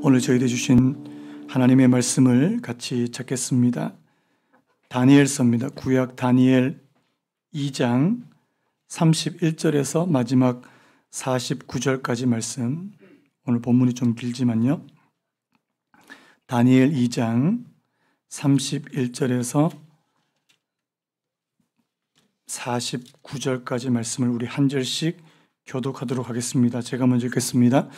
오늘 저희들 주신 하나님의 말씀을 같이 찾겠습니다. 다니엘서입니다. 구약 다니엘 2장 31절에서 마지막 49절까지 말씀. 오늘 본문이 좀 길지만요. 다니엘 2장 31절에서 49절까지 말씀을 우리 한 절씩 교독하도록 하겠습니다. 제가 먼저 읽겠습니다.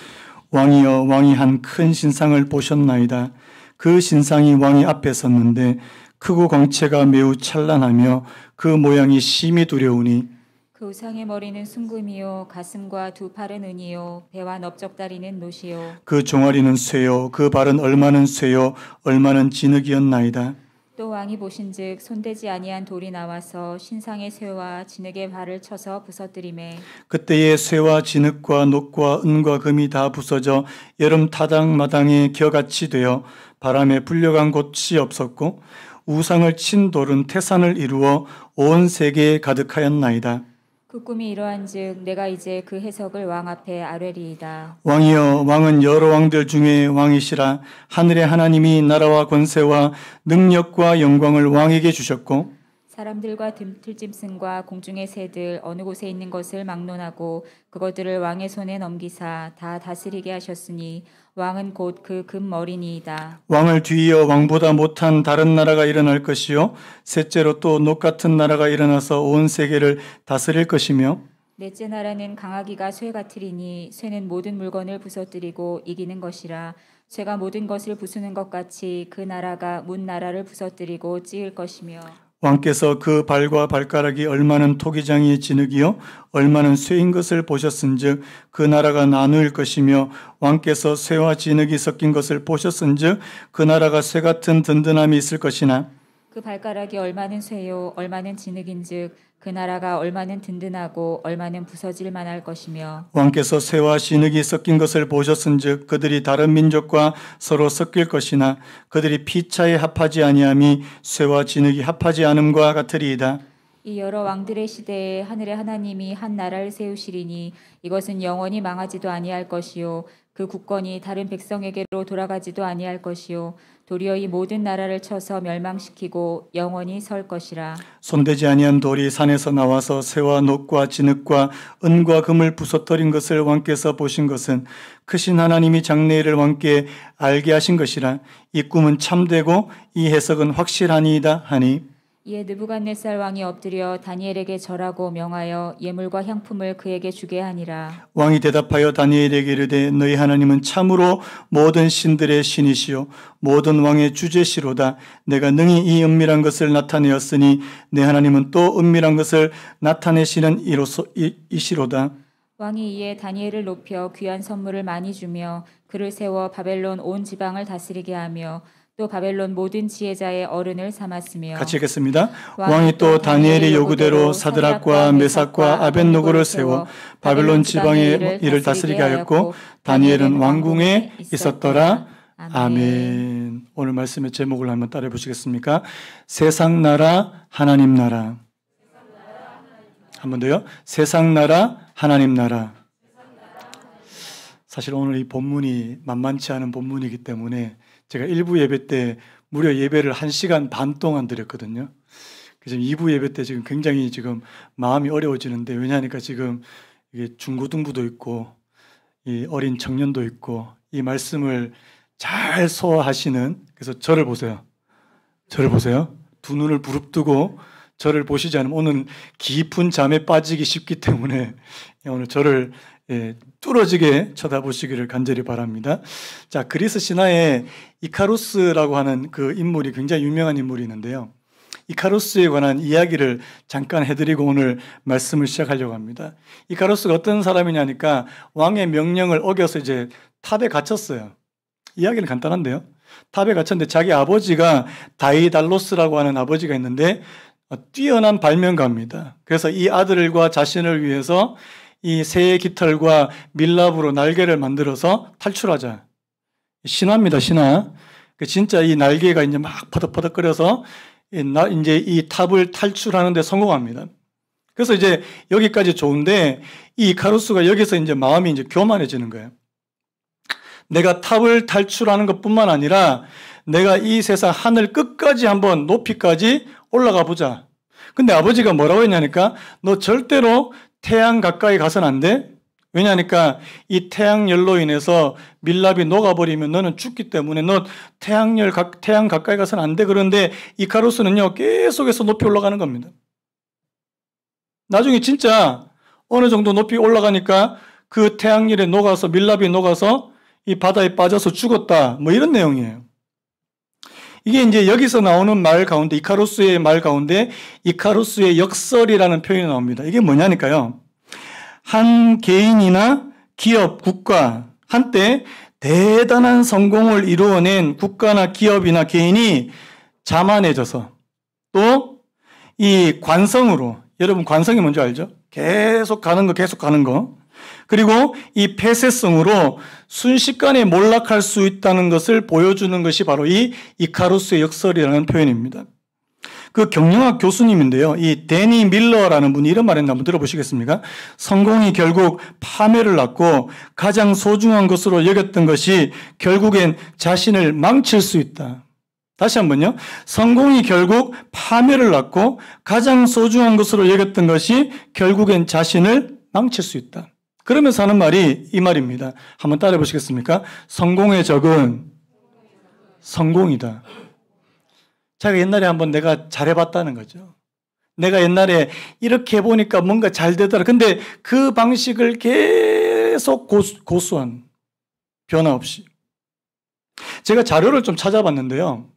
왕이여, 왕이 한 큰 신상을 보셨나이다. 그 신상이 왕이 앞에 섰는데 크고 광채가 매우 찬란하며 그 모양이 심히 두려우니 그 우상의 머리는 순금이요 가슴과 두 팔은 은이요 배와 넓적다리는 노시요 그 종아리는 쇠요 그 발은 얼마는 쇠요 얼마는 진흙이었나이다. 또 왕이 보신즉 손대지 아니한 돌이 나와서 신상의 쇠와 진흙의 발을 쳐서 부서뜨리매 그때에 쇠와 진흙과 녹과 은과 금이 다 부서져 여름 타당마당에 겨같이 되어 바람에 불려간 곳이 없었고 우상을 친 돌은 태산을 이루어 온 세계에 가득하였나이다. 그 꿈이 이러한즉 내가 이제 그 해석을 왕 앞에 아뢰리이다. 왕이여, 왕은 여러 왕들 중에 왕이시라. 하늘의 하나님이 나라와 권세와 능력과 영광을 왕에게 주셨고 사람들과 들짐승과 공중의 새들 어느 곳에 있는 것을 막론하고 그것들을 왕의 손에 넘기사 다 다스리게 하셨으니 왕은 곧 그 금머리니이다. 왕을 뒤이어 왕보다 못한 다른 나라가 일어날 것이요 셋째로 또 녹 같은 나라가 일어나서 온 세계를 다스릴 것이며 넷째 나라는 강하기가 쇠 같으리니 쇠는 모든 물건을 부서뜨리고 이기는 것이라. 쇠가 모든 것을 부수는 것 같이 그 나라가 문 나라를 부서뜨리고 찌을 것이며 왕께서 그 발과 발가락이 얼마는 토기장이의 진흙이요 얼마는 쇠인 것을 보셨은즉 그 나라가 나누일 것이며 왕께서 쇠와 진흙이 섞인 것을 보셨은즉 그 나라가 쇠 같은 든든함이 있을 것이나 그 발가락이 얼마는 쇠요 얼마는 진흙인즉 그 나라가 얼마는 든든하고 얼마는 부서질 만할 것이며 왕께서 쇠와 진흙이 섞인 것을 보셨은즉 그들이 다른 민족과 서로 섞일 것이나 그들이 피차에 합하지 아니함이 쇠와 진흙이 합하지 않음과 같으리이다. 이 여러 왕들의 시대에 하늘의 하나님이 한 나라를 세우시리니 이것은 영원히 망하지도 아니할 것이요 그 국권이 다른 백성에게로 돌아가지도 아니할 것이요 도리어 이 모든 나라를 쳐서 멸망시키고 영원히 설 것이라. 손대지 아니한 돌이 산에서 나와서 쇠와 녹과 진흙과 은과 금을 부서뜨린 것을 왕께서 보신 것은 크신 하나님이 장래일을 왕께 알게 하신 것이라. 이 꿈은 참되고 이 해석은 확실하니이다 하니 이에 느부갓네살 왕이 엎드려 다니엘에게 절하고 명하여 예물과 향품을 그에게 주게 하니라. 왕이 대답하여 다니엘에게 이르되 너희 하나님은 참으로 모든 신들의 신이시요 모든 왕의 주제시로다. 내가 능히 이 은밀한 것을 나타내었으니 내 하나님은 또 은밀한 것을 나타내시는 이시로다. 왕이 이에 다니엘을 높여 귀한 선물을 많이 주며 그를 세워 바벨론 온 지방을 다스리게 하며 또 바벨론 모든 지혜자의 어른을 삼았으며 같이 읽겠습니다. 왕이 또 다니엘의 요구대로 사드락과 메삭과 아벳노고를 세워 바벨론 지방의 일을 다스리게 하였고 다니엘은 왕궁에 있었더라. 아멘. 오늘 말씀의 제목을 한번 따라해 보시겠습니까? 세상 나라 하나님 나라. 한 번 더요. 세상 나라 하나님 나라. 사실 오늘 이 본문이 만만치 않은 본문이기 때문에 제가 1부 예배 때 무려 예배를 1시간 반 동안 드렸거든요. 그래서 2부 예배 때 지금 굉장히 지금 마음이 어려워지는데 왜냐하니까 지금 이게 중고등부도 있고 이 어린 청년도 있고 이 말씀을 잘 소화하시는 그래서 저를 보세요. 저를 보세요. 두 눈을 부릅뜨고 저를 보시지 않으면 오늘 깊은 잠에 빠지기 쉽기 때문에 오늘 저를 뚫어지게 쳐다보시기를 간절히 바랍니다. 자, 그리스 신화에 이카루스라고 하는 그 인물이 굉장히 유명한 인물이 있는데요. 이카루스에 관한 이야기를 잠깐 해드리고 오늘 말씀을 시작하려고 합니다. 이카루스가 어떤 사람이냐니까 왕의 명령을 어겨서 이제 탑에 갇혔어요. 이야기는 간단한데요. 탑에 갇혔는데 자기 아버지가 다이달로스라고 하는 아버지가 있는데 뛰어난 발명가입니다. 그래서 이 아들과 자신을 위해서 이 새의 깃털과 밀랍으로 날개를 만들어서 탈출하자. 신화입니다, 신화. 진짜 이 날개가 이제 막 퍼덕퍼덕거려서 이제 이 탑을 탈출하는데 성공합니다. 그래서 이제 여기까지 좋은데 이 이카루스가 여기서 이제 마음이 이제 교만해지는 거예요. 내가 탑을 탈출하는 것뿐만 아니라 내가 이 세상 하늘 끝까지 한번 높이까지 올라가 보자. 근데 아버지가 뭐라고 했냐니까 너 절대로 태양 가까이 가선 안 돼. 왜냐하니까 이 태양열로 인해서 밀랍이 녹아버리면 너는 죽기 때문에 너 태양 가까이 가선 안 돼. 그런데 이카루스는요 계속해서 높이 올라가는 겁니다. 나중에 진짜 어느 정도 높이 올라가니까 그 태양열에 녹아서 밀랍이 녹아서 이 바다에 빠져서 죽었다. 뭐 이런 내용이에요. 이게 이제 여기서 나오는 말 가운데 이카루스의 말 가운데 이카루스의 역설이라는 표현이 나옵니다. 이게 뭐냐니까요. 한 개인이나 기업, 국가, 한때 대단한 성공을 이루어낸 국가나 기업이나 개인이 자만해져서 또 이 관성으로, 여러분 관성이 뭔지 알죠? 계속 가는 거. 그리고 이 폐쇄성으로 순식간에 몰락할 수 있다는 것을 보여주는 것이 바로 이 이카루스의 역설이라는 표현입니다. 그 경영학 교수님인데요. 이 데니 밀러라는 분이 이런 말 했나 한번 들어보시겠습니까? 성공이 결국 파멸을 낳고 가장 소중한 것으로 여겼던 것이 결국엔 자신을 망칠 수 있다. 다시 한번요. 성공이 결국 파멸을 낳고 가장 소중한 것으로 여겼던 것이 결국엔 자신을 망칠 수 있다. 그러면서 하는 말이 이 말입니다. 한번 따라해 보시겠습니까? 성공의 적은 성공이다. 자기가 옛날에 한번 내가 잘해봤다는 거죠. 내가 옛날에 이렇게 해보니까 뭔가 잘 되더라. 근데 그 방식을 계속 고수한 변화 없이. 제가 자료를 좀 찾아봤는데요.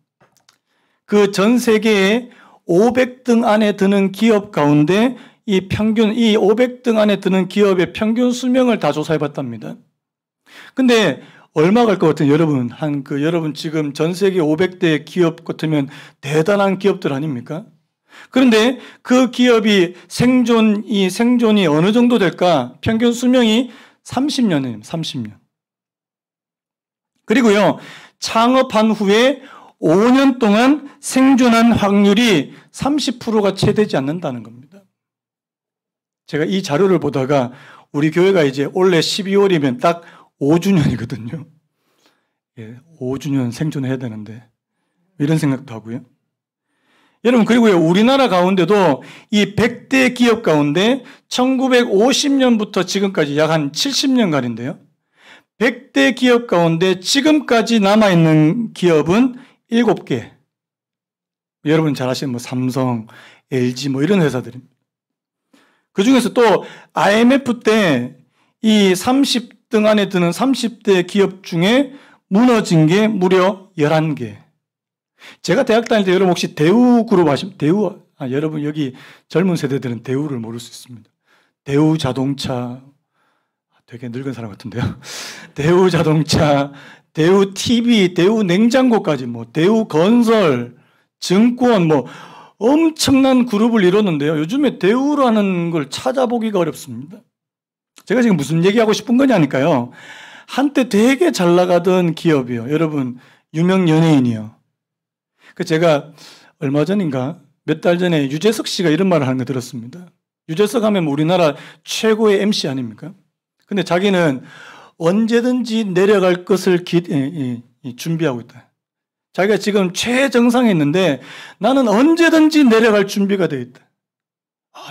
그 전 세계에 500등 안에 드는 기업 가운데 이 500등 안에 드는 기업의 평균 수명을 다 조사해 봤답니다. 근데 얼마 갈 것 같아요? 여러분 지금 전 세계 500대 기업 같으면 대단한 기업들 아닙니까? 그런데 그 기업이 생존이 어느 정도 될까? 평균 수명이 30년이에요. 30년. 그리고요, 창업한 후에 5년 동안 생존한 확률이 30%가 채 되지 않는다는 겁니다. 제가 이 자료를 보다가 우리 교회가 이제 올해 12월이면 딱 5주년이거든요. 5주년 생존해야 되는데 이런 생각도 하고요. 여러분 그리고요 우리나라 가운데도 이 100대 기업 가운데 1950년부터 지금까지 약 한 70년간인데요. 100대 기업 가운데 지금까지 남아있는 기업은 7개. 여러분 잘 아시는 삼성, LG 이런 회사들입니다. 그 중에서 또 IMF 때 이 30등 안에 드는 30대 기업 중에 무너진 게 무려 11개. 제가 대학 다닐 때 여러분 혹시 대우그룹 아시면 여러분 여기 젊은 세대들은 대우를 모를 수 있습니다. 대우 자동차 되게 늙은 사람 같은데요. 대우 자동차, 대우 TV, 대우 냉장고까지 대우 건설, 증권 엄청난 그룹을 이뤘는데요. 요즘에 대우라는 걸 찾아보기가 어렵습니다. 제가 지금 무슨 얘기하고 싶은 거냐니까요. 한때 되게 잘 나가던 기업이요. 여러분 유명 연예인이요. 제가 얼마 전인가 몇 달 전에 유재석 씨가 이런 말을 하는 거 들었습니다. 유재석 하면 우리나라 최고의 MC 아닙니까? 근데 자기는 언제든지 내려갈 것을 준비하고 있다. 자기가 지금 최정상에 있는데 나는 언제든지 내려갈 준비가 되어 있다.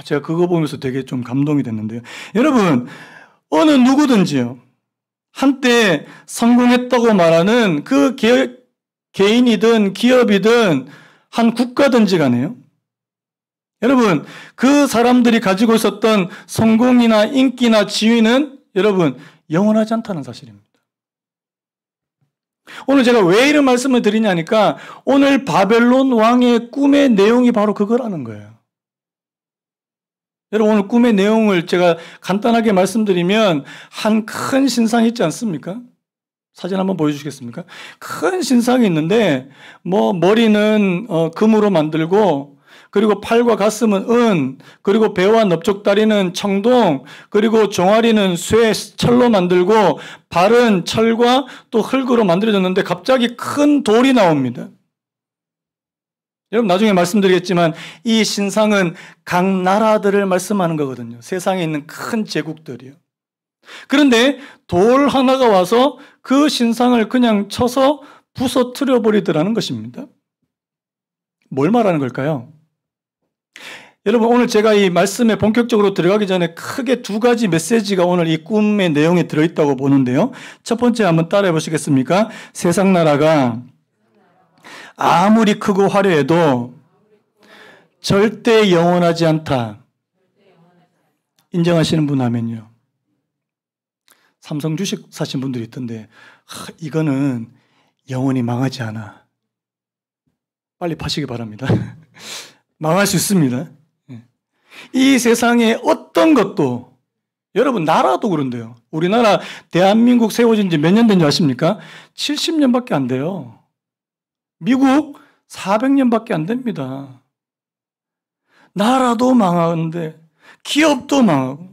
제가 그거 보면서 되게 좀 감동이 됐는데요. 여러분, 어느 누구든지요. 한때 성공했다고 말하는 그 개인이든 기업이든 한 국가든지 간에요. 여러분, 그 사람들이 가지고 있었던 성공이나 인기나 지위는 여러분, 영원하지 않다는 사실입니다. 오늘 제가 왜 이런 말씀을 드리냐니까 오늘 바벨론 왕의 꿈의 내용이 바로 그거라는 거예요. 여러분 오늘 꿈의 내용을 제가 간단하게 말씀드리면 한 큰 신상이 있지 않습니까? 사진 한번 보여주시겠습니까? 큰 신상이 있는데 머리는 금으로 만들고 그리고 팔과 가슴은 은, 그리고 배와 넓적다리는 청동, 그리고 종아리는 쇠, 철로 만들고 발은 철과 또 흙으로 만들어졌는데 갑자기 큰 돌이 나옵니다. 여러분 나중에 말씀드리겠지만 이 신상은 각 나라들을 말씀하는 거거든요. 세상에 있는 큰 제국들이요. 그런데 돌 하나가 와서 그 신상을 그냥 쳐서 부서뜨려 버리더라는 것입니다. 뭘 말하는 걸까요? 여러분, 오늘 제가 이 말씀에 본격적으로 들어가기 전에 크게 두 가지 메시지가 오늘 이 꿈의 내용에 들어있다고 보는데요. 첫 번째 한번 따라해 보시겠습니까? 세상 나라가 아무리 크고 화려해도 절대 영원하지 않다. 인정하시는 분 하면요. 삼성 주식 사신 분들이 있던데 이거는 영원히 망하지 않아. 빨리 파시기 바랍니다. 망할 수 있습니다. 이 세상에 어떤 것도, 여러분 나라도 그런데요. 우리나라 대한민국 세워진 지 몇 년 된 줄 아십니까? 70년밖에 안 돼요. 미국 400년밖에 안 됩니다. 나라도 망하는데 기업도 망하고.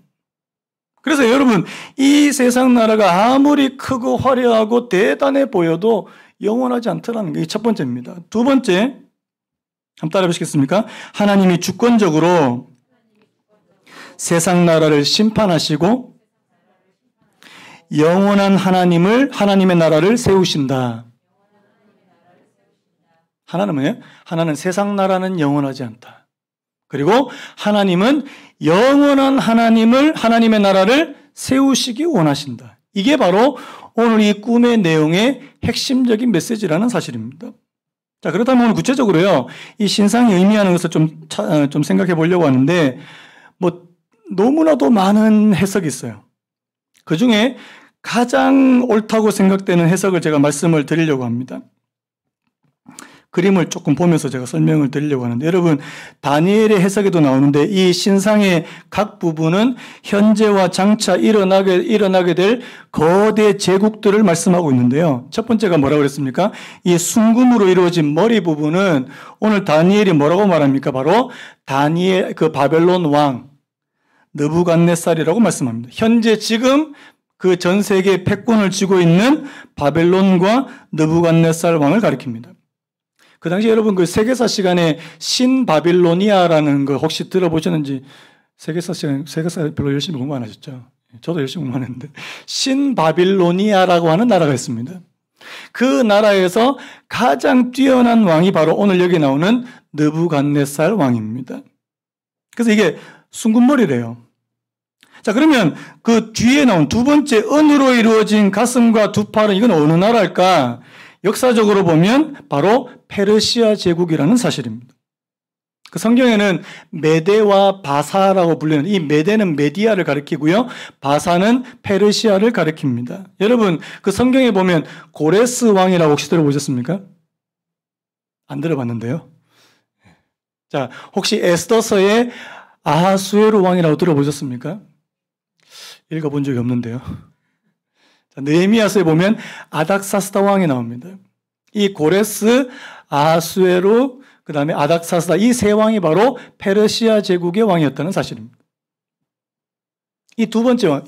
그래서 여러분, 이 세상 나라가 아무리 크고 화려하고 대단해 보여도 영원하지 않더라는 게 첫 번째입니다. 두 번째, 한번 따라해 보시겠습니까? 하나님이 주권적으로 세상 나라를 심판하시고 영원한 하나님의 나라를 세우신다. 하나는 뭐예요? 하나는 세상 나라는 영원하지 않다. 그리고 하나님은 영원한 하나님의 나라를 세우시기 원하신다. 이게 바로 오늘 이 꿈의 내용의 핵심적인 메시지라는 사실입니다. 자, 그렇다면 오늘 구체적으로요, 이 신상이 의미하는 것을 좀 생각해 보려고 하는데, 너무나도 많은 해석이 있어요. 그 중에 가장 옳다고 생각되는 해석을 제가 말씀을 드리려고 합니다. 그림을 조금 보면서 제가 설명을 드리려고 하는데, 여러분, 다니엘의 해석에도 나오는데 이 신상의 각 부분은 현재와 장차 일어나게 될 거대 제국들을 말씀하고 있는데요. 첫 번째가 뭐라고 그랬습니까? 이 순금으로 이루어진 머리 부분은 오늘 다니엘이 뭐라고 말합니까? 바로 바벨론 왕 느부갓네살이라고 말씀합니다. 현재 지금 그 전 세계 패권을 쥐고 있는 바벨론과 느부갓네살 왕을 가리킵니다. 그 당시 여러분 그 세계사 시간에 신바빌로니아라는 거 혹시 들어보셨는지, 세계사 별로 열심히 공부 안 하셨죠? 저도 열심히 공부 안 했는데 신바빌로니아라고 하는 나라가 있습니다. 그 나라에서 가장 뛰어난 왕이 바로 오늘 여기 나오는 느부갓네살 왕입니다. 그래서 이게 숭근머리래요. 자, 그러면 그 뒤에 나온 두 번째 은으로 이루어진 가슴과 두 팔은 이건 어느 나라일까? 역사적으로 보면 바로 페르시아 제국이라는 사실입니다. 그 성경에는 메데와 바사라고 불리는, 이 메데는 메디아를 가리키고요, 바사는 페르시아를 가리킵니다. 여러분, 그 성경에 보면 고레스 왕이라고 혹시 들어보셨습니까? 안 들어봤는데요. 자, 혹시 에스더서의 아하수에로 왕이라고 들어보셨습니까? 읽어본 적이 없는데요. 자, 느헤미야서에 보면 아닥사스다 왕이 나옵니다. 이 고레스, 아하수에로, 그 다음에 아닥사스다, 이 세 왕이 바로 페르시아 제국의 왕이었다는 사실입니다. 이 두 번째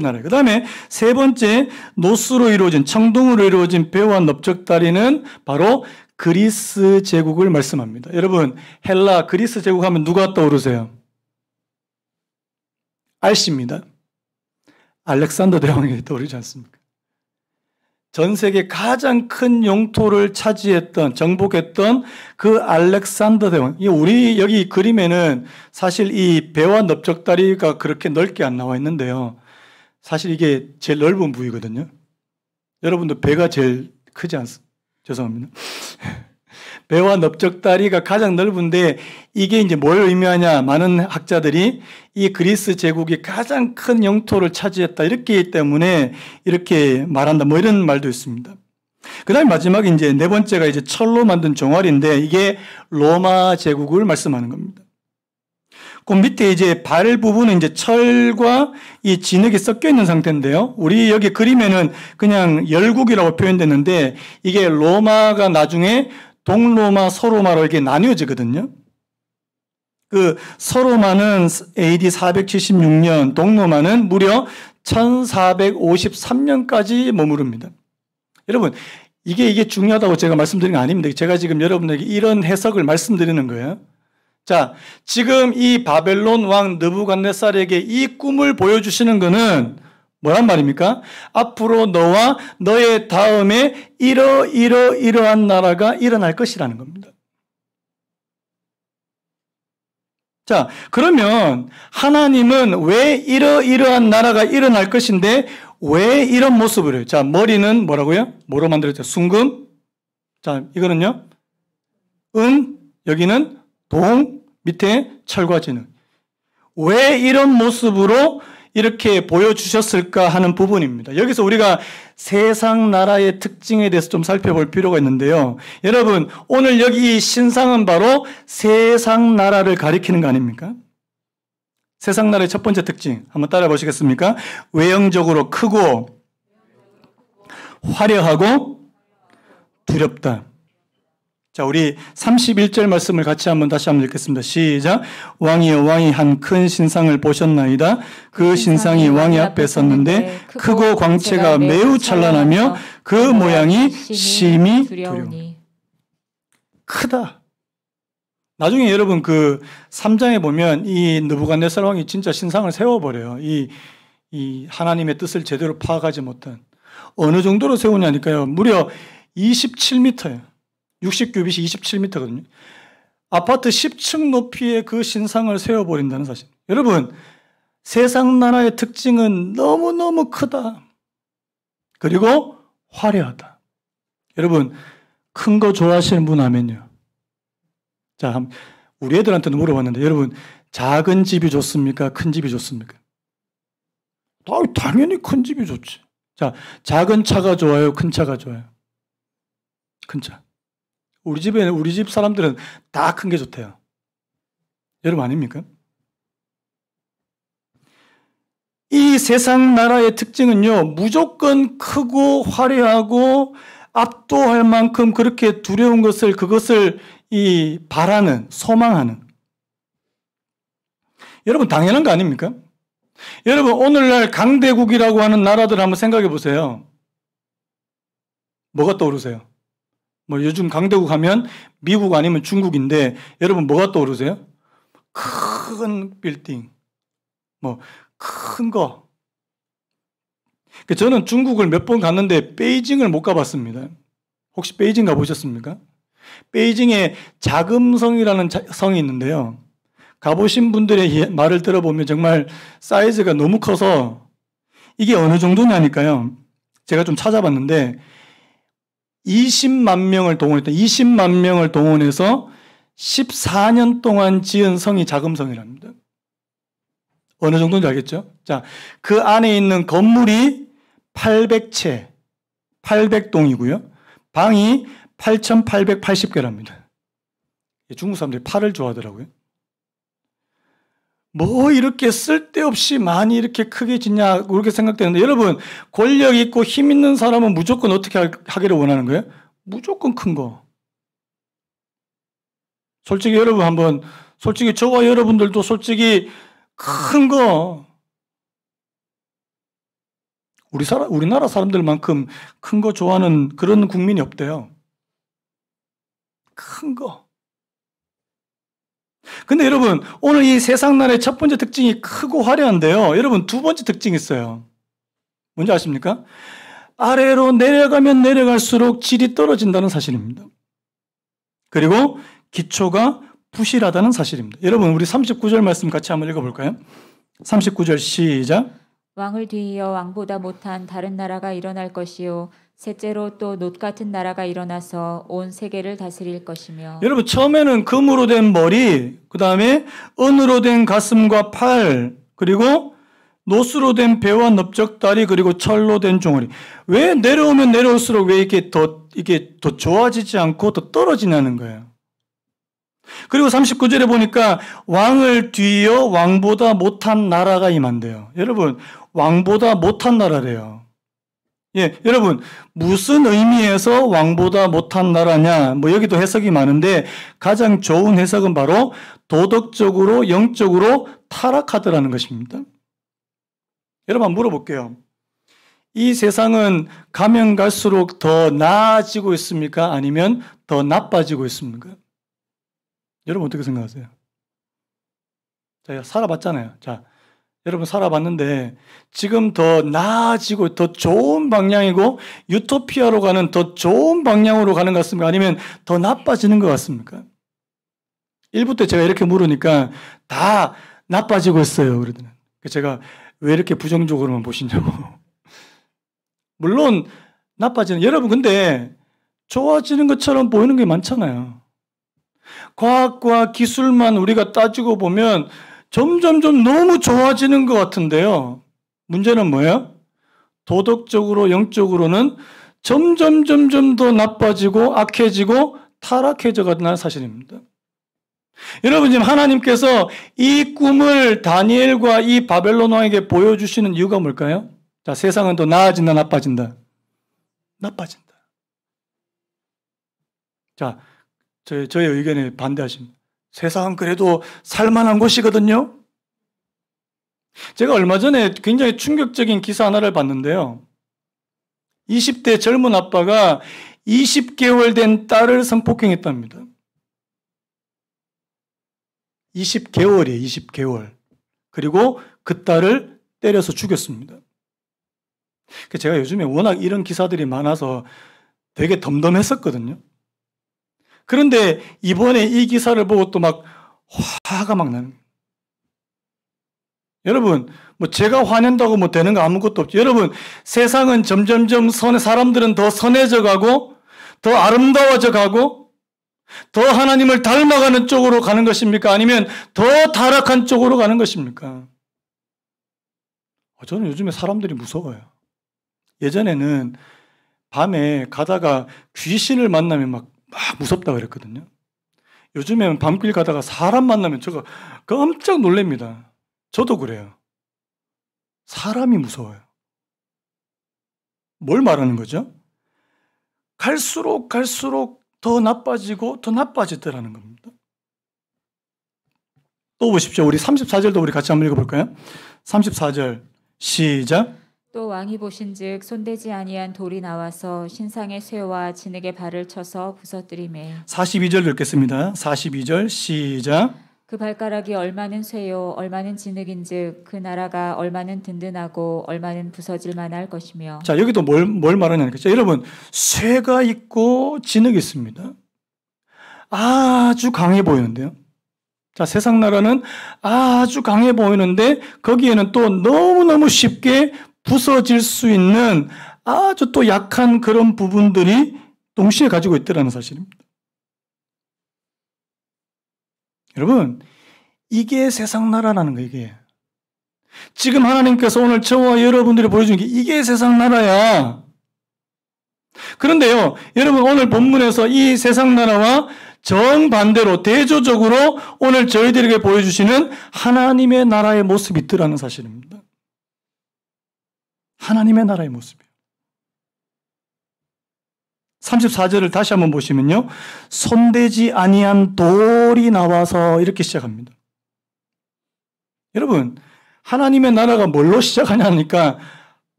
나라예요. 그 다음에 세 번째, 노스로 이루어진, 청동으로 이루어진 배와 넓적다리는 바로 그리스 제국을 말씀합니다. 여러분, 헬라, 그리스 제국 하면 누가 떠오르세요? 알씨입니다. 알렉산더 대왕이 떠오르지 않습니까? 전 세계 가장 큰 영토를 정복했던 그 알렉산더 대왕. 우리 여기 그림에는 사실 이 배와 넓적다리가 그렇게 넓게 안 나와 있는데요. 사실 이게 제일 넓은 부위거든요. 여러분도 배가 제일 크지 않습니까? 죄송합니다. 배와 넓적다리가 가장 넓은데 이게 이제 뭘 의미하냐? 많은 학자들이 이 그리스 제국이 가장 큰 영토를 차지했다, 이렇기 때문에 이렇게 말한다, 뭐 이런 말도 있습니다. 그 다음에 마지막에 이제 네 번째가 이제 철로 만든 종아리인데 이게 로마 제국을 말씀하는 겁니다. 그 밑에 이제 발 부분은 이제 철과 이 진흙이 섞여 있는 상태인데요. 우리 여기 그림에는 그냥 열국이라고 표현됐는데 이게 로마가 나중에 동로마, 서로마로 이렇게 나뉘어지거든요. 그 서로마는 AD 476년, 동로마는 무려 1453년까지 머무릅니다. 여러분, 이게 중요하다고 제가 말씀드린 거 아닙니다. 제가 지금 여러분에게 이런 해석을 말씀드리는 거예요. 자, 지금 이 바벨론 왕 느부갓네살에게 이 꿈을 보여주시는 거는 뭐란 말입니까? 앞으로 너와 너의 다음에 이러한 나라가 일어날 것이라는 겁니다. 자, 그러면 하나님은 왜 이러한 나라가 일어날 것인데 왜 이런 모습을 해요? 자, 머리는 뭐라고요? 뭐로 만들었죠? 순금. 자, 이거는요? 은, 여기는 동, 밑에 철과 진흙. 왜 이런 모습으로 이렇게 보여주셨을까 하는 부분입니다. 여기서 우리가 세상 나라의 특징에 대해서 좀 살펴볼 필요가 있는데요. 여러분, 오늘 여기 이 신상은 바로 세상 나라를 가리키는 거 아닙니까? 세상 나라의 첫 번째 특징 한번 따라 보시겠습니까? 외형적으로 크고 화려하고 두렵다. 자, 우리 31절 말씀을 같이 다시 한번 읽겠습니다. 시작. 왕이여 왕이 한 큰 신상을 보셨나이다. 그 신상이 왕의 앞에 섰는데 크고 광채가 매우 찬란하며 그 모양이 심히 두려우니. 크다. 나중에 여러분 그 3장에 보면 이 느부갓네살 왕이 진짜 신상을 세워버려요. 이 하나님의 뜻을 제대로 파악하지 못한. 어느 정도로 세우냐니까요. 무려 27m예요. 60규빗이 27m거든요. 아파트 10층 높이의 그 신상을 세워버린다는 사실. 여러분, 세상 나라의 특징은 너무너무 크다. 그리고 화려하다. 여러분, 큰 거 좋아하시는 분 하면요. 자, 우리 애들한테도 물어봤는데, 여러분, 작은 집이 좋습니까? 큰 집이 좋습니까? 당연히 큰 집이 좋지. 자, 작은 차가 좋아요? 큰 차가 좋아요? 큰 차. 우리 집 사람들은 다 큰 게 좋대요. 여러분 아닙니까? 이 세상 나라의 특징은요, 무조건 크고 화려하고 압도할 만큼 그렇게 두려운 그것을 바라는, 소망하는. 여러분 당연한 거 아닙니까? 여러분 오늘날 강대국이라고 하는 나라들 한번 생각해 보세요. 뭐가 떠오르세요? 뭐 요즘 강대국 하면 미국 아니면 중국인데 여러분 뭐가 떠오르세요? 큰 빌딩, 뭐 큰 거. 저는 중국을 몇 번 갔는데 베이징을 못 가봤습니다. 혹시 베이징 가보셨습니까? 베이징에 자금성이라는 성이 있는데요. 가보신 분들의 말을 들어보면 정말 사이즈가 너무 커서 이게 어느 정도냐니까요. 제가 좀 찾아봤는데 20만 명을 동원해서 14년 동안 지은 성이 자금성이랍니다. 어느 정도인지 알겠죠? 자, 그 안에 있는 건물이 800채, 800동이고요. 방이 8,880개랍니다. 중국 사람들이 팔을 좋아하더라고요. 뭐 이렇게 쓸데없이 많이 이렇게 크게 짓냐 그렇게 생각되는데 여러분 권력 있고 힘 있는 사람은 무조건 어떻게 하기를 원하는 거예요? 무조건 큰 거. 솔직히 여러분 솔직히 저와 여러분들도 솔직히 큰 거. 우리나라 사람들만큼 큰 거 좋아하는 그런 국민이 없대요. 큰 거. 근데 여러분 오늘 이 세상 나라의 첫 번째 특징이 크고 화려한데요. 여러분 두 번째 특징이 있어요. 뭔지 아십니까? 아래로 내려가면 내려갈수록 질이 떨어진다는 사실입니다. 그리고 기초가 부실하다는 사실입니다. 여러분 우리 39절 말씀 같이 한번 읽어볼까요? 39절 시작. 왕을 뒤이어 왕보다 못한 다른 나라가 일어날 것이요 셋째로 또 놋 같은 나라가 일어나서 온 세계를 다스릴 것이며. 여러분 처음에는 금으로 된 머리, 그 다음에 은으로 된 가슴과 팔, 그리고 놋으로 된 배와 넓적다리, 그리고 철로 된 종아리. 왜 내려오면 내려올수록 왜 이게 더 좋아지지 않고 더 떨어지냐는 거예요. 그리고 39절에 보니까 왕을 뒤이어 왕보다 못한 나라가 임한대요. 여러분 왕보다 못한 나라래요. 예, 여러분 무슨 의미에서 왕보다 못한 나라냐? 뭐 여기도 해석이 많은데 가장 좋은 해석은 바로 도덕적으로 영적으로 타락하더라는 것입니다. 여러분 한번 물어볼게요. 이 세상은 가면 갈수록 더 나아지고 있습니까? 아니면 더 나빠지고 있습니까? 여러분 어떻게 생각하세요? 자, 살아봤잖아요. 자, 여러분 살아봤는데 지금 더 나아지고 더 좋은 방향이고 유토피아로 가는 더 좋은 방향으로 가는 것 같습니까? 아니면 더 나빠지는 것 같습니까? 1부 때 제가 이렇게 물으니까 다 나빠지고 있어요. 그러더니 제가 왜 이렇게 부정적으로만 보시냐고. 물론 나빠지는, 여러분 근데 좋아지는 것처럼 보이는 게 많잖아요. 과학과 기술만 우리가 따지고 보면 점점점 너무 좋아지는 것 같은데요. 문제는 뭐예요? 도덕적으로 영적으로는 점점 더 나빠지고 악해지고 타락해져 가는 사실입니다. 여러분 지금 하나님께서 이 꿈을 다니엘과 이 바벨론 왕에게 보여주시는 이유가 뭘까요? 자, 세상은 더 나아진다, 나빠진다? 나빠진다. 자, 저의 의견에 반대하십니다. 세상은 그래도 살만한 곳이거든요. 제가 얼마 전에 굉장히 충격적인 기사 하나를 봤는데요. 20대 젊은 아빠가 20개월 된 딸을 성폭행했답니다. 20개월이에요. 20개월. 그리고 그 딸을 때려서 죽였습니다. 제가 요즘에 워낙 이런 기사들이 많아서 되게 덤덤했었거든요. 그런데 이번에 이 기사를 보고 또 막 화가 막 나는 거예요. 여러분, 뭐 제가 화낸다고 뭐 되는 거 아무것도 없죠. 여러분, 세상은 점점점 사람들은 더 선해져 가고 더 아름다워져 가고 더 하나님을 닮아가는 쪽으로 가는 것입니까? 아니면 더 타락한 쪽으로 가는 것입니까? 저는 요즘에 사람들이 무서워요. 예전에는 밤에 가다가 귀신을 만나면 막 무섭다 그랬거든요. 요즘에는 밤길 가다가 사람 만나면 제가 깜짝 놀랍니다. 저도 그래요. 사람이 무서워요. 뭘 말하는 거죠? 갈수록 더 나빠지고 더 나빠지더라는 겁니다. 또 보십시오. 우리 34절도 우리 같이 한번 읽어볼까요? 34절 시작. 또 왕이 보신즉 손대지 아니한 돌이 나와서 신상의 쇠와 진흙의 발을 쳐서 부서뜨리매. 42절 읽겠습니다. 42절 시작. 그 발가락이 얼마는 쇠요 얼마는 진흙인즉 그 나라가 얼마는 든든하고 얼마는 부서질 만할 것이며. 자, 여기도 뭘 말하냐니까. 자, 여러분, 쇠가 있고 진흙이 있습니다. 아주 강해 보이는데요. 자, 세상 나라는 아주 강해 보이는데 거기에는 또 너무너무 쉽게 부서질 수 있는 아주 또 약한 그런 부분들이 동시에 가지고 있다는 사실입니다. 여러분, 이게 세상 나라라는 거예요, 이게. 지금 하나님께서 오늘 저와 여러분들이 보여주는 게 이게 세상 나라야. 그런데요, 여러분 오늘 본문에서 이 세상 나라와 정반대로 대조적으로 오늘 저희들에게 보여주시는 하나님의 나라의 모습이 있더라는 사실입니다. 하나님의 나라의 모습이에요. 34절을 다시 한번 보시면요. 손대지 아니한 돌이 나와서 이렇게 시작합니다. 여러분, 하나님의 나라가 뭘로 시작하냐니까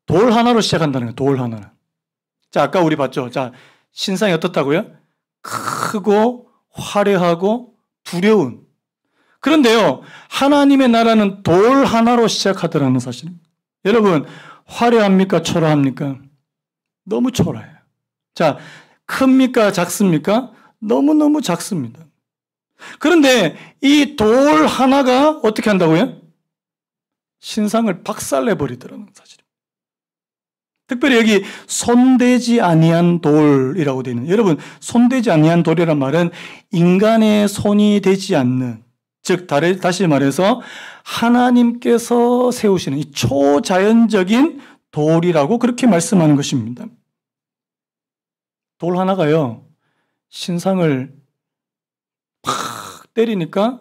돌 하나로 시작한다는 거예요. 돌 하나로. 자, 아까 우리 봤죠? 자, 신상이 어떻다고요? 크고 화려하고 두려운. 그런데요, 하나님의 나라는 돌 하나로 시작하더라는 사실입니다. 여러분, 화려합니까? 초라합니까? 너무 초라해요. 자, 큽니까? 작습니까? 너무너무 작습니다. 그런데 이 돌 하나가 어떻게 한다고요? 신상을 박살내버리더라는 사실입니다. 특별히 여기 손대지 아니한 돌이라고 되어 있는, 여러분, 손대지 아니한 돌이란 말은 인간의 손이 되지 않는, 즉 다시 말해서 하나님께서 세우시는 이 초자연적인 돌이라고 그렇게 말씀하는 것입니다. 돌 하나가요, 신상을 팍 때리니까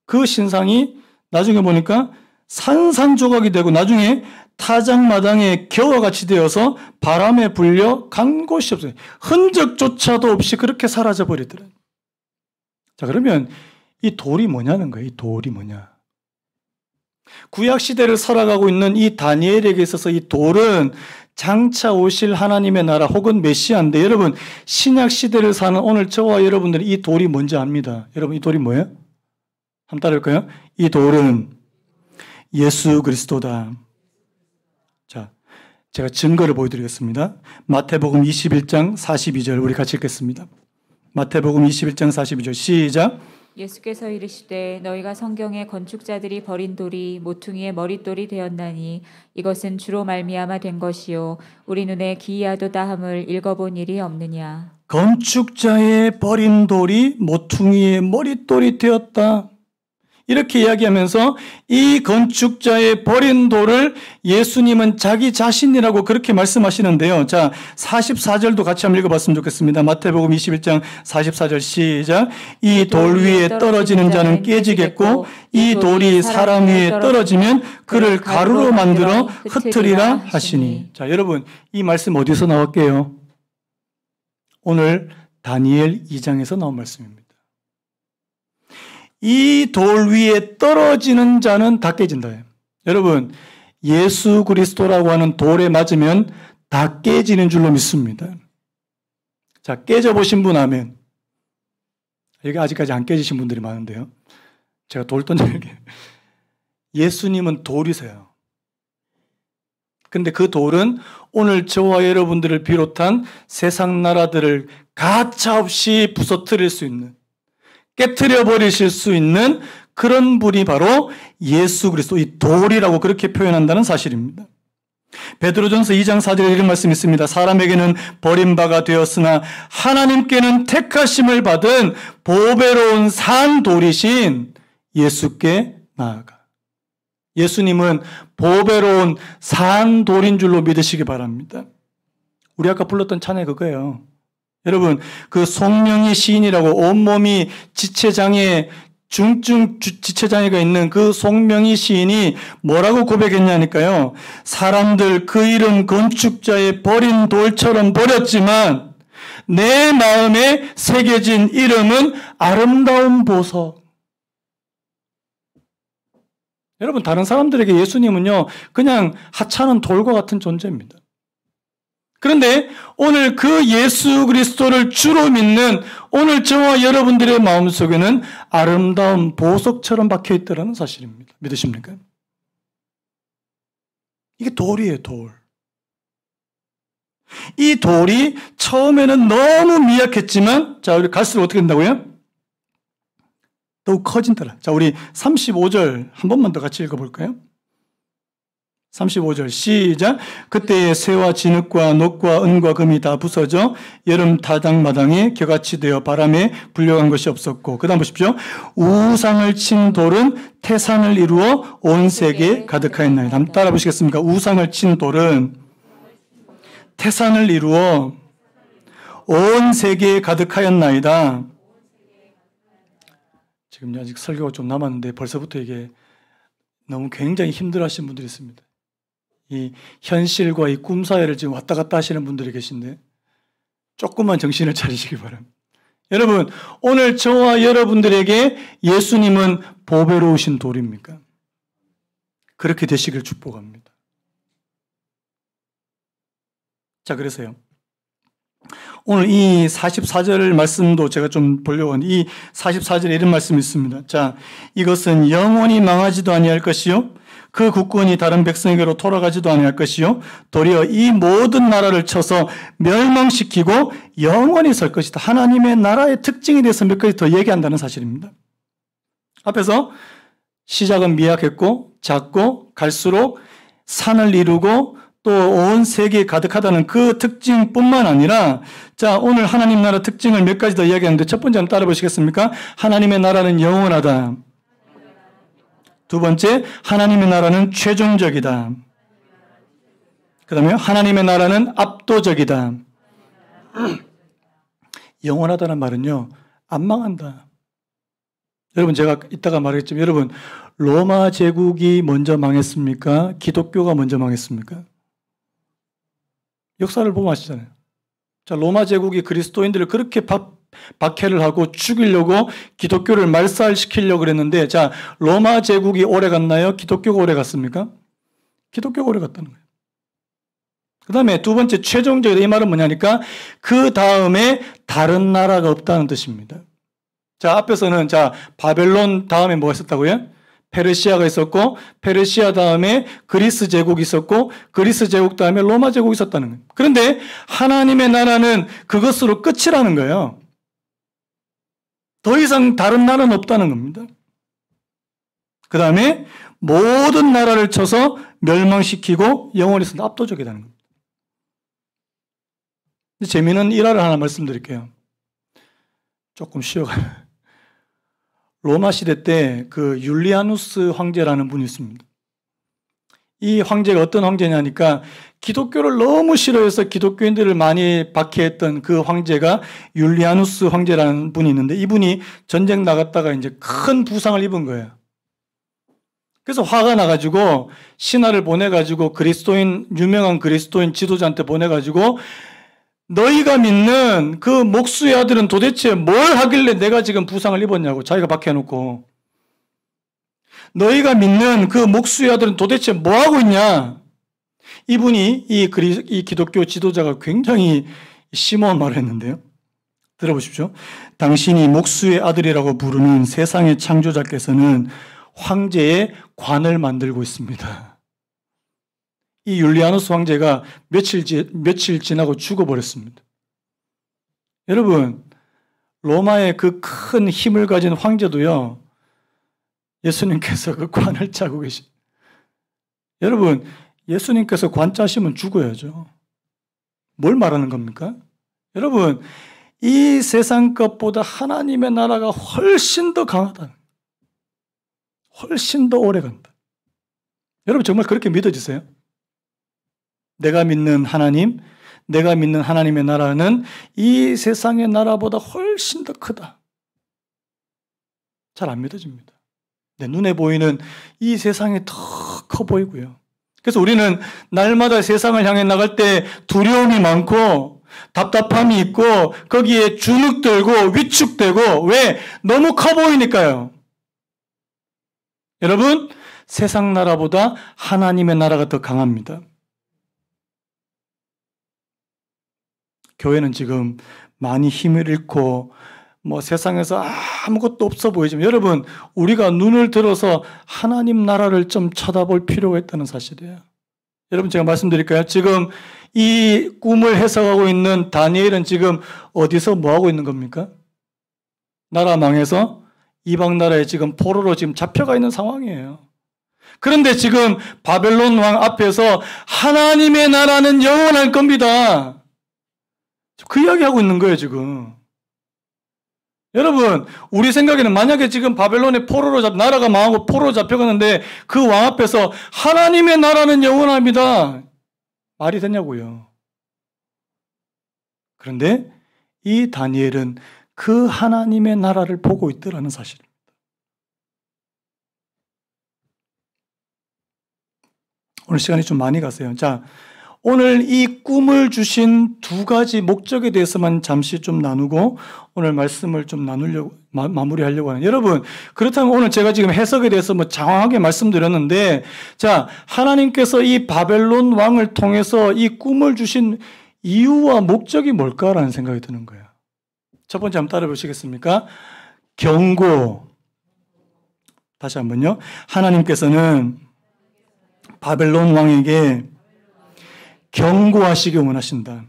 그 신상이 나중에 보니까 산산조각이 되고 나중에 타작마당에 겨와 같이 되어서 바람에 불려 간 곳이 없어요. 흔적조차도 없이 그렇게 사라져 버리더라고요. 자, 그러면 이 돌이 뭐냐는 거예요. 이 돌이 뭐냐. 구약시대를 살아가고 있는 이 다니엘에게 있어서 이 돌은 장차 오실 하나님의 나라 혹은 메시아인데, 여러분 신약시대를 사는 오늘 저와 여러분들이 이 돌이 뭔지 압니다. 여러분 이 돌이 뭐예요? 한번 따라할까요? 이 돌은 예수 그리스도다. 자, 제가 증거를 보여드리겠습니다. 마태복음 21장 42절 우리 같이 읽겠습니다. 마태복음 21장 42절 시작. 예수께서 이르시되 너희가 성경에 건축자들이 버린 돌이 모퉁이의 머릿돌이 되었나니 이것은 주로 말미암아 된 것이요 우리 눈에 기이하도다 함을 읽어본 일이 없느냐. 건축자의 버린 돌이 모퉁이의 머릿돌이 되었다. 이렇게 이야기하면서 이 건축자의 버린 돌을 예수님은 자기 자신이라고 그렇게 말씀하시는데요. 자, 44절도 같이 한번 읽어봤으면 좋겠습니다. 마태복음 21장 44절 시작. 이 돌 위에 떨어지는 자는 깨지겠고 이 돌이 사람 위에 떨어지면 그를 가루로 만들어 흩으리라 하시니. 자, 여러분 이 말씀 어디서 나왔게요? 오늘 다니엘 2장에서 나온 말씀입니다. 이 돌 위에 떨어지는 자는 다 깨진다. 여러분, 예수 그리스도라고 하는 돌에 맞으면 다 깨지는 줄로 믿습니다. 자, 깨져보신 분 하면, 여기 아직까지 안 깨지신 분들이 많은데요. 제가 돌 던져볼게요. 예수님은 돌이세요. 근데 그 돌은 오늘 저와 여러분들을 비롯한 세상 나라들을 가차없이 부서뜨릴 수 있는, 깨트려 버리실 수 있는 그런 분이 바로 예수 그리스도, 이 돌이라고 그렇게 표현한다는 사실입니다. 베드로전서 2장 4절에 이런 말씀이 있습니다. 사람에게는 버림바가 되었으나 하나님께는 택하심을 받은 보배로운 산 돌이신 예수께 나아가. 예수님은 보배로운 산 돌인 줄로 믿으시기 바랍니다. 우리 아까 불렀던 찬양 그거예요. 여러분, 그 송명희 시인이라고 온몸이 지체장애, 중증 지체장애가 있는 그 송명희 시인이 뭐라고 고백했냐니까요. 사람들 그 이름 건축자의 버린 돌처럼 버렸지만 내 마음에 새겨진 이름은 아름다운 보석. 여러분, 다른 사람들에게 예수님은요, 그냥 하찮은 돌과 같은 존재입니다. 그런데 오늘 그 예수 그리스도를 주로 믿는 오늘 저와 여러분들의 마음속에는 아름다운 보석처럼 박혀있다는 사실입니다. 믿으십니까? 이게 돌이에요, 돌. 이 돌이 처음에는 너무 미약했지만, 자, 우리 갈수록 어떻게 된다고요? 더욱 커진더라. 자, 우리 35절 한 번만 더 같이 읽어볼까요? 35절 시작. 그때에 새와 진흙과 녹과 은과 금이 다 부서져 여름 타당마당에 겨같이 되어 바람에 불려간 것이 없었고, 그 다음 보십시오. 우상을 친 돌은 태산을 이루어 온 세계에 가득하였나이다. 한번 따라 보시겠습니까? 우상을 친 돌은 태산을 이루어 온 세계에 가득하였나이다. 지금 아직 설교가 좀 남았는데 벌써부터 이게 너무 굉장히 힘들어하시는 분들이 있습니다. 이 현실과 이 꿈 사이를 지금 왔다 갔다 하시는 분들이 계신데 조금만 정신을 차리시기 바랍니다. 여러분, 오늘 저와 여러분들에게 예수님은 보배로우신 돌입니까? 그렇게 되시길 축복합니다. 자, 그래서요. 오늘 이 44절 말씀도 제가 좀 보려고 하는데, 이 44절에 이런 말씀이 있습니다. 자, 이것은 영원히 망하지도 아니할 것이요 그 국권이 다른 백성에게로 돌아가지도 아니할 것이요 도리어 이 모든 나라를 쳐서 멸망시키고 영원히 설 것이다. 하나님의 나라의 특징에 대해서 몇 가지 더 얘기한다는 사실입니다. 앞에서 시작은 미약했고 작고 갈수록 산을 이루고 또 온 세계에 가득하다는 그 특징뿐만 아니라, 자, 오늘 하나님 나라 특징을 몇 가지 더 이야기하는데, 첫 번째 한번 따라 보시겠습니까? 하나님의 나라는 영원하다. 두 번째, 하나님의 나라는 최종적이다. 그 다음에 하나님의 나라는 압도적이다. 영원하다는 말은요, 안 망한다. 여러분, 제가 이따가 말했지만, 여러분, 로마 제국이 먼저 망했습니까? 기독교가 먼저 망했습니까? 역사를 보면 아시잖아요. 자, 로마 제국이 그리스도인들을 그렇게 박해를 하고 죽이려고 기독교를 말살시키려고 그랬는데, 자, 로마 제국이 오래 갔나요? 기독교가 오래 갔습니까? 기독교가 오래 갔다는 거예요. 그 다음에 두 번째, 최종적이다. 이 말은 뭐냐니까, 그 다음에 다른 나라가 없다는 뜻입니다. 자, 앞에서는, 자, 바벨론 다음에 뭐가 있었다고요? 페르시아가 있었고 페르시아 다음에 그리스 제국이 있었고 그리스 제국 다음에 로마 제국이 있었다는 거예요. 그런데 하나님의 나라는 그것으로 끝이라는 거예요. 더 이상 다른 나라는 없다는 겁니다. 그 다음에 모든 나라를 쳐서 멸망시키고 영원히 압도적이라는 겁니다. 재미있는 일화를 하나 말씀드릴게요. 조금 쉬어가요. 로마 시대 때 그 율리아누스 황제라는 분이 있습니다. 이 황제가 어떤 황제냐니까 기독교를 너무 싫어해서 기독교인들을 많이 박해했던 그 황제가 율리아누스 황제라는 분이 있는데 이분이 전쟁 나갔다가 이제 큰 부상을 입은 거예요. 그래서 화가 나가지고 신하를 보내가지고 유명한 그리스도인 지도자한테 보내가지고 너희가 믿는 그 목수의 아들은 도대체 뭘 하길래 내가 지금 부상을 입었냐고 자기가 박해놓고 너희가 믿는 그 목수의 아들은 도대체 뭐 하고 있냐? 이분이 이 기독교 지도자가 굉장히 심오한 말을 했는데요. 들어보십시오. 당신이 목수의 아들이라고 부르는 세상의 창조자께서는 황제의 관을 만들고 있습니다. 이 율리아누스 황제가 며칠 지나고 죽어버렸습니다. 여러분, 로마의 그 큰 힘을 가진 황제도요, 예수님께서 그 관을 짜고 계시. 여러분, 예수님께서 관 짜시면 죽어야죠. 뭘 말하는 겁니까? 여러분, 이 세상 것보다 하나님의 나라가 훨씬 더 강하다. 훨씬 더 오래 간다. 여러분, 정말 그렇게 믿어지세요? 내가 믿는 하나님, 내가 믿는 하나님의 나라는 이 세상의 나라보다 훨씬 더 크다. 잘 안 믿어집니다. 내 눈에 보이는 이 세상이 더 커 보이고요. 그래서 우리는 날마다 세상을 향해 나갈 때 두려움이 많고 답답함이 있고 거기에 주눅들고 위축되고 왜? 너무 커 보이니까요. 여러분, 세상 나라보다 하나님의 나라가 더 강합니다. 교회는 지금 많이 힘을 잃고 세상에서 아무것도 없어 보이지만 여러분, 우리가 눈을 들어서 하나님 나라를 좀 쳐다볼 필요가 있다는 사실이에요. 여러분, 제가 말씀드릴까요? 지금 이 꿈을 해석하고 있는 다니엘은 지금 어디서 뭐 하고 있는 겁니까? 나라 망해서 이방 나라에 지금 포로로 지금 잡혀가 있는 상황이에요. 그런데 지금 바벨론 왕 앞에서 하나님의 나라는 영원할 겁니다. 그 이야기하고 있는 거예요, 지금. 여러분, 우리 생각에는 만약에 지금 바벨론의 나라가 망하고 포로로 잡혀가는데 그 왕 앞에서 하나님의 나라는 영원합니다. 말이 되냐고요. 그런데 이 다니엘은 그 하나님의 나라를 보고 있더라는 사실입니다. 오늘 시간이 좀 많이 갔어요. 자, 오늘 이 꿈을 주신 두 가지 목적에 대해서만 잠시 좀 나누고 오늘 말씀을 좀 마무리하려고 하는. 여러분, 그렇다면 오늘 제가 지금 해석에 대해서 장황하게 말씀드렸는데, 자, 하나님께서 이 바벨론 왕을 통해서 이 꿈을 주신 이유와 목적이 뭘까라는 생각이 드는 거예요. 첫 번째 한번 따라 보시겠습니까? 경고. 다시 한번요. 하나님께서는 바벨론 왕에게 경고하시기 원하신다.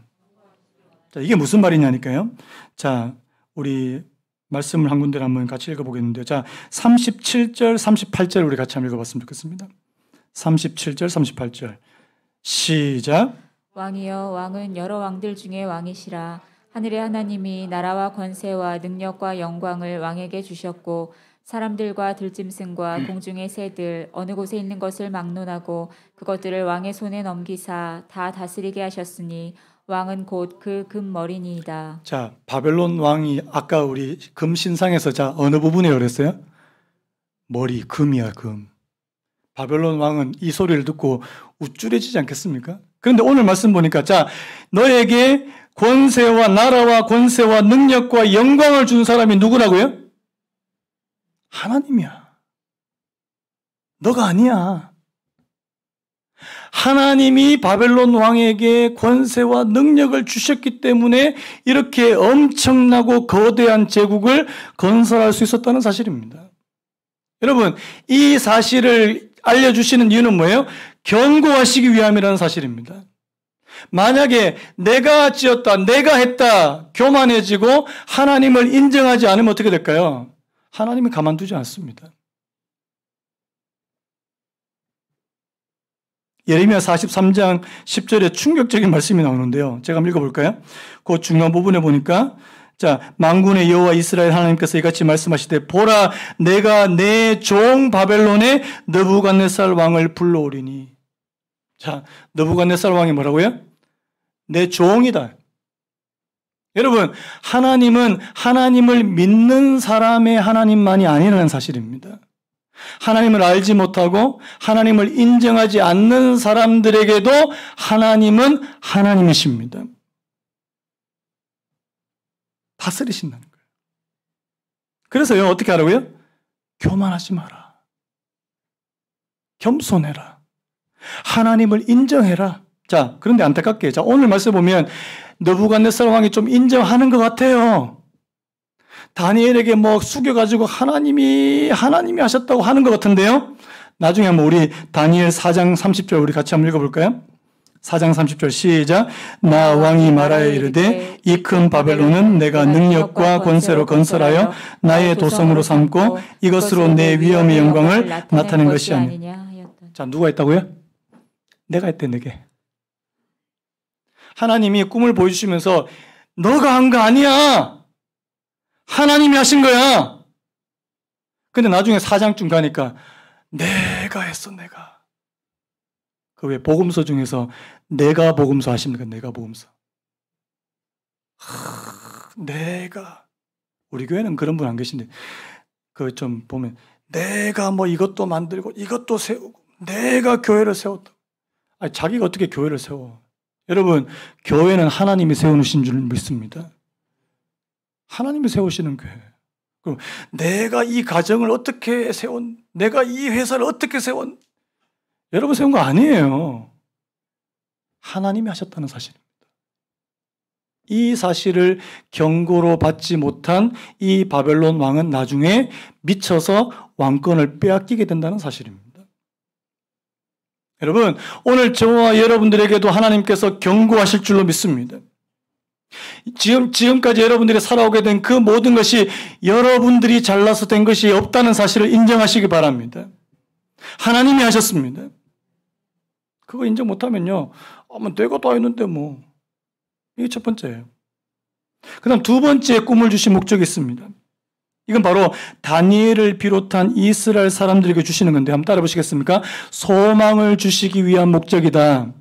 자, 이게 무슨 말이냐니까요. 자, 우리 말씀을 한 군데를 한번 같이 읽어보겠는데요. 자, 37절, 38절 우리 같이 한번 읽어봤으면 좋겠습니다. 37절, 38절. 시작. 왕이여, 왕은 여러 왕들 중에 왕이시라. 하늘의 하나님이 나라와 권세와 능력과 영광을 왕에게 주셨고 사람들과 들짐승과 공중의 새들 어느 곳에 있는 것을 막론하고 그것들을 왕의 손에 넘기사 다 다스리게 하셨으니 왕은 곧 그 금머리니이다. 자, 바벨론 왕이 아까 우리 금신상에서 자 어느 부분에 그랬어요? 머리, 금이야, 금. 바벨론 왕은 이 소리를 듣고 우쭐해지지 않겠습니까? 그런데 오늘 말씀 보니까 자, 너에게 권세와 나라와 권세와 능력과 영광을 준 사람이 누구라고요? 하나님이야. 너가 아니야. 하나님이 바벨론 왕에게 권세와 능력을 주셨기 때문에 이렇게 엄청나고 거대한 제국을 건설할 수 있었다는 사실입니다. 여러분, 이 사실을 알려주시는 이유는 뭐예요? 경고하시기 위함이라는 사실입니다. 만약에 내가 지었다, 내가 했다, 교만해지고 하나님을 인정하지 않으면 어떻게 될까요? 하나님이 가만두지 않습니다. 예레미야 43장 10절에 충격적인 말씀이 나오는데요. 제가 한번 읽어볼까요? 그 중간 부분에 보니까 자, 만군의 여호와 이스라엘 하나님께서 이같이 말씀하시되 보라 내가 내 종 바벨론의 느부갓네살 왕을 불러오리니. 자, 느부갓네살 왕이 뭐라고요? 내 종이다. 여러분, 하나님은 하나님을 믿는 사람의 하나님만이 아니라는 사실입니다. 하나님을 알지 못하고 하나님을 인정하지 않는 사람들에게도 하나님은 하나님이십니다. 다스리신다는 거예요. 그래서요, 어떻게 하라고요? 교만하지 마라. 겸손해라. 하나님을 인정해라. 자, 그런데 안타깝게, 자, 오늘 말씀 보면 느부갓네살 왕이 좀 인정하는 것 같아요. 다니엘에게 뭐 숙여가지고 하나님이 하셨다고 하는 것 같은데요. 나중에 한번 우리 다니엘 4장 30절 우리 같이 한번 읽어볼까요? 4장 30절 시작. 나 왕이 말하여 이르되 이 큰 바벨론은 내가 능력과 권세로 건설하여 나의 도성으로 삼고 이것으로 내 위엄의 영광을 나타낸 것이 아니냐. 자, 누가 했다고요? 내가 했대, 내게. 하나님이 꿈을 보여주시면서 너가 한 거 아니야. 하나님이 하신 거야. 근데 나중에 4장쯤 가니까 내가 했어, 내가. 그 왜 복음서 중에서 내가 복음서 하십니까? 내가 복음서. 내가. 우리 교회는 그런 분 안 계신데 그 좀 보면 내가 뭐 이것도 만들고 이것도 세우고 내가 교회를 세웠다. 아니, 자기가 어떻게 교회를 세워? 여러분, 교회는 하나님이 세우신 줄 믿습니다. 하나님이 세우시는 교회. 그럼 내가 이 가정을 어떻게 세운, 내가 이 회사를 어떻게 세운, 여러분 세운 거 아니에요. 하나님이 하셨다는 사실입니다. 이 사실을 경고로 받지 못한 이 바벨론 왕은 나중에 미쳐서 왕권을 빼앗기게 된다는 사실입니다. 여러분, 오늘 저와 여러분들에게도 하나님께서 경고하실 줄로 믿습니다. 지금까지 여러분들이 살아오게 된 그 모든 것이 여러분들이 잘나서 된 것이 없다는 사실을 인정하시기 바랍니다. 하나님이 하셨습니다. 그거 인정 못하면요, 내가 다 했는데 뭐. 이게 첫 번째예요. 그 다음 두 번째 꿈을 주신 목적이 있습니다. 이건 바로 다니엘을 비롯한 이스라엘 사람들에게 주시는 건데 한번 따라 보시겠습니까? 소망을 주시기 위한 목적이다.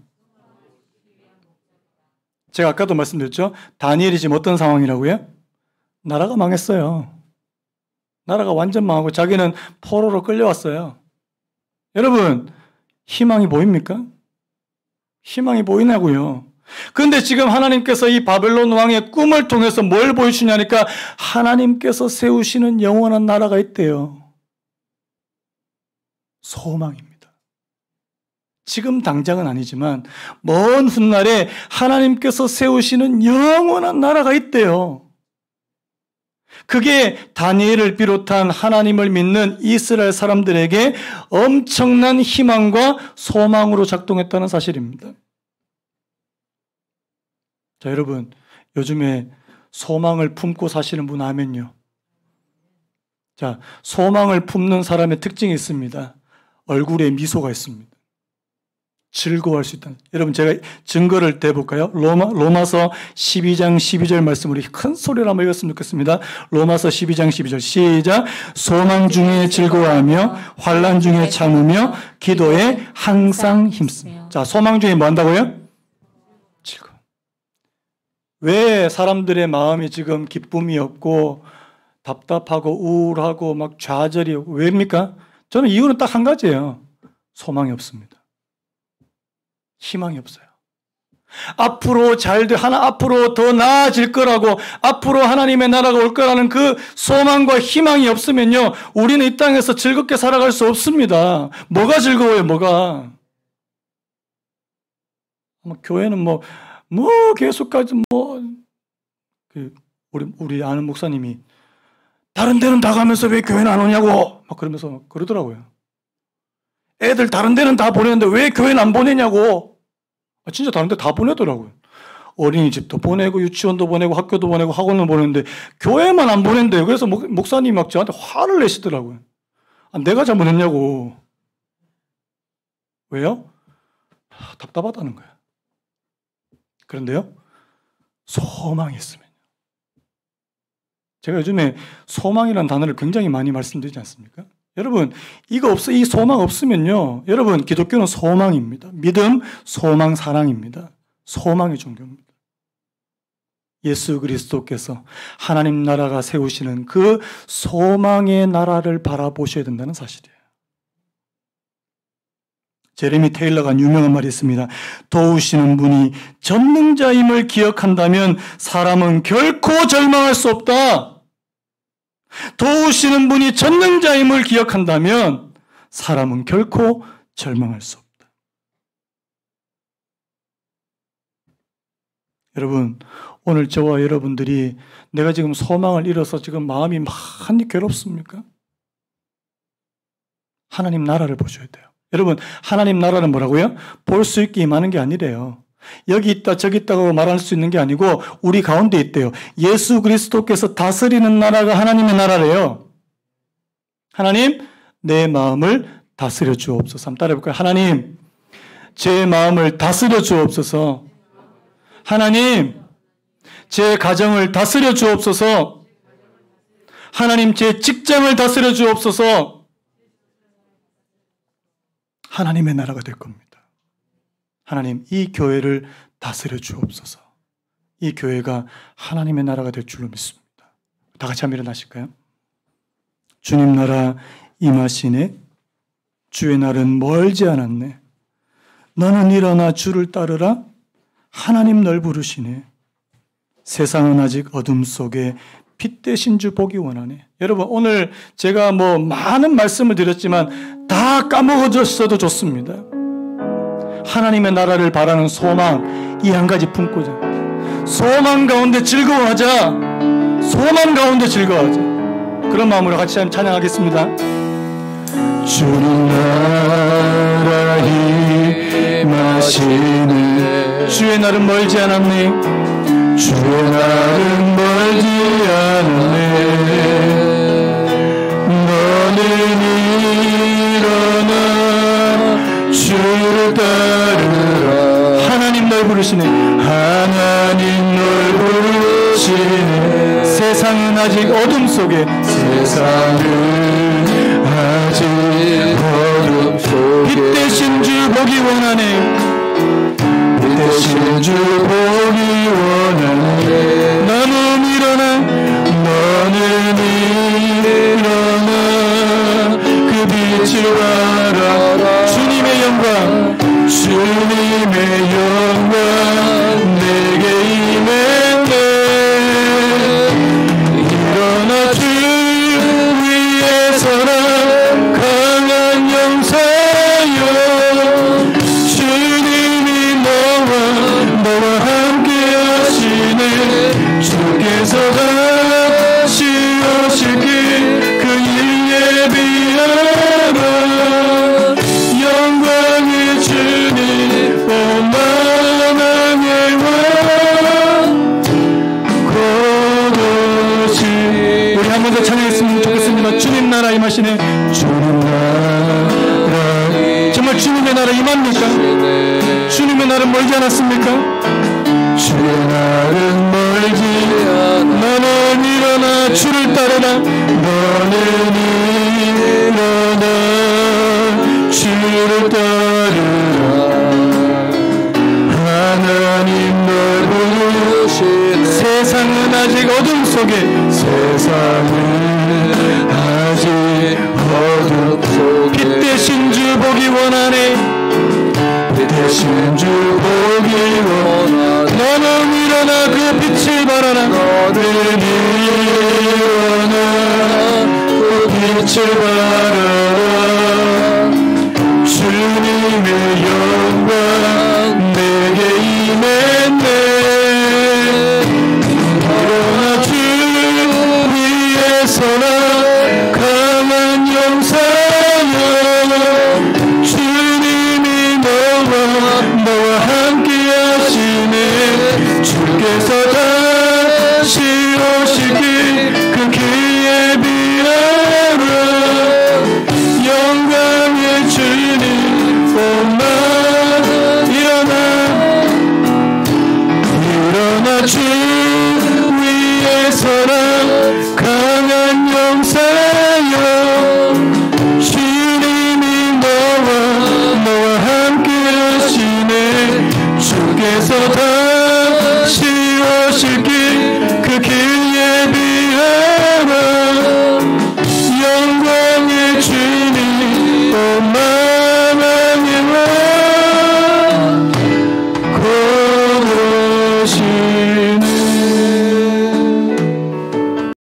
제가 아까도 말씀드렸죠. 다니엘이 지금 어떤 상황이라고요? 나라가 망했어요. 나라가 완전 망하고 자기는 포로로 끌려왔어요. 여러분, 희망이 보입니까? 희망이 보이냐고요. 그런데 지금 하나님께서 이 바벨론 왕의 꿈을 통해서 뭘 보여주냐니까 하나님께서 세우시는 영원한 나라가 있대요. 소망입니다. 지금 당장은 아니지만 먼 훗날에 하나님께서 세우시는 영원한 나라가 있대요. 그게 다니엘을 비롯한 하나님을 믿는 이스라엘 사람들에게 엄청난 희망과 소망으로 작동했다는 사실입니다. 자, 여러분, 요즘에 소망을 품고 사시는 분 아멘요. 자, 소망을 품는 사람의 특징이 있습니다. 얼굴에 미소가 있습니다. 즐거워할 수 있다. 여러분, 제가 증거를 대볼까요? 로마서 12장 12절 말씀 우리 큰 소리로 한번 읽었으면 좋겠습니다. 로마서 12장 12절 시작. 소망 중에 즐거워하며 환난 중에 참으며 기도에 항상 힘쓰며. 자, 소망 중에 뭐 한다고요? 즐거워. 왜 사람들의 마음이 지금 기쁨이 없고 답답하고 우울하고 막 좌절이 오고 왜입니까? 저는 이유는 딱 한 가지예요. 소망이 없습니다. 희망이 없어요. 앞으로 앞으로 더 나아질 거라고, 앞으로 하나님의 나라가 올 거라는 그 소망과 희망이 없으면요, 우리는 이 땅에서 즐겁게 살아갈 수 없습니다. 뭐가 즐거워요, 뭐가? 교회는 계속까지 우리 아는 목사님이 다른 데는 다 가면서 왜 교회는 안 오냐고 막 그러면서 막 그러더라고요. 애들 다른 데는 다 보내는데 왜 교회는 안 보내냐고. 진짜 다른 데 다 보내더라고요. 어린이집도 보내고 유치원도 보내고 학교도 보내고 학원을 보내는데 교회만 안 보낸대요. 그래서 목사님이 막 저한테 화를 내시더라고요. 내가 잘못했냐고. 왜요? 답답하다는 거예요. 그런데요, 소망이 있으면요. 제가 요즘에 소망이라는 단어를 굉장히 많이 말씀드리지 않습니까? 여러분, 이 소망 없으면요, 여러분, 기독교는 소망입니다. 믿음, 소망, 사랑입니다. 소망의 종교입니다. 예수 그리스도께서 하나님 나라가 세우시는 그 소망의 나라를 바라보셔야 된다는 사실이에요. 제레미 테일러가 유명한 말이 있습니다. 도우시는 분이 전능자임을 기억한다면 사람은 결코 절망할 수 없다. 도우시는 분이 전능자임을 기억한다면 사람은 결코 절망할 수 없다. 여러분, 오늘 저와 여러분들이 내가 지금 소망을 잃어서 지금 마음이 많이 괴롭습니까? 하나님 나라를 보셔야 돼요. 여러분, 하나님 나라는 뭐라고요? 볼 수 있게 임하는 게 아니래요. 여기 있다 저기 있다고 말할 수 있는 게 아니고 우리 가운데 있대요. 예수 그리스도께서 다스리는 나라가 하나님의 나라래요. 하나님, 내 마음을 다스려 주옵소서. 한번 따라해볼까요? 하나님, 제 마음을 다스려 주옵소서. 하나님, 제 가정을 다스려 주옵소서. 하나님, 제 직장을 다스려 주옵소서. 하나님의 나라가 될 겁니다. 하나님, 이 교회를 다스려 주옵소서. 이 교회가 하나님의 나라가 될 줄로 믿습니다. 다 같이 한번 일어나실까요? 주님 나라 임하시네. 주의 날은 멀지 않았네. 너는 일어나 주를 따르라. 하나님 널 부르시네. 세상은 아직 어둠 속에 빛 대신 주 보기 원하네. 여러분, 오늘 제가 많은 말씀을 드렸지만 다 까먹어졌어도 좋습니다. 하나님의 나라를 바라는 소망, 이 한 가지 품고자. 소망 가운데 즐거워하자. 소망 가운데 즐거워하자. 그런 마음으로 같이 한번 찬양하겠습니다. 주님 나라 임하시네. 주의 날은 멀지 않았네. 주의 날은 멀지 않았네. 너는 일어나 주를 따르라. 하나님 널 부르시네. 하나님 널 부르시네. 세상은 아직 어둠 속에. 세상은 아직 어둠 속에. 빛 대신 주 보기 원하네. 빛 대신 주 보기 원하네. 너는 일어나. 너는 일어나 그 빛을 봐라. 주님의 영광, 주님의 영광 내게 임했네. 일어나 주 위에 서라. 강한 용사여. 주님이 너와 함께 하시네. 주께서 다시 오실 길 그 일 예비하라. 영광의 주님 온 만왕의 왕 곧 오시. 우리 한 번 더 찬양했으면 좋겠습니다. 주님 나라 임하시네. 주님 나라. 정말 주님의 나라 임합니까? 주님의 날은 멀지 않았습니까? 주의 날은 멀지 않아. 너는 일어나 주를 따르라. 너는 일어나 주를 따르라. 하나님 널 부르시네. 세상은 아직 어둠 속에. 세상은 아직 어둠 속에. 빛 대신 주 보기 원하네. 빛 대신 주 보기 원하네. 너는 일어나 그 빛을 발하라. 너는 일어나 그 빛을 발하라. 주님의 영광 내게 임했네. 일어나 주 위에 서라. 주께서 다시 오실 그 길에 비하여 영광의 주님 오마 일어나 주 위에 서라 강한 용사여 주님이 너와 함께 하시네 주께서 다시 오실 길 그 길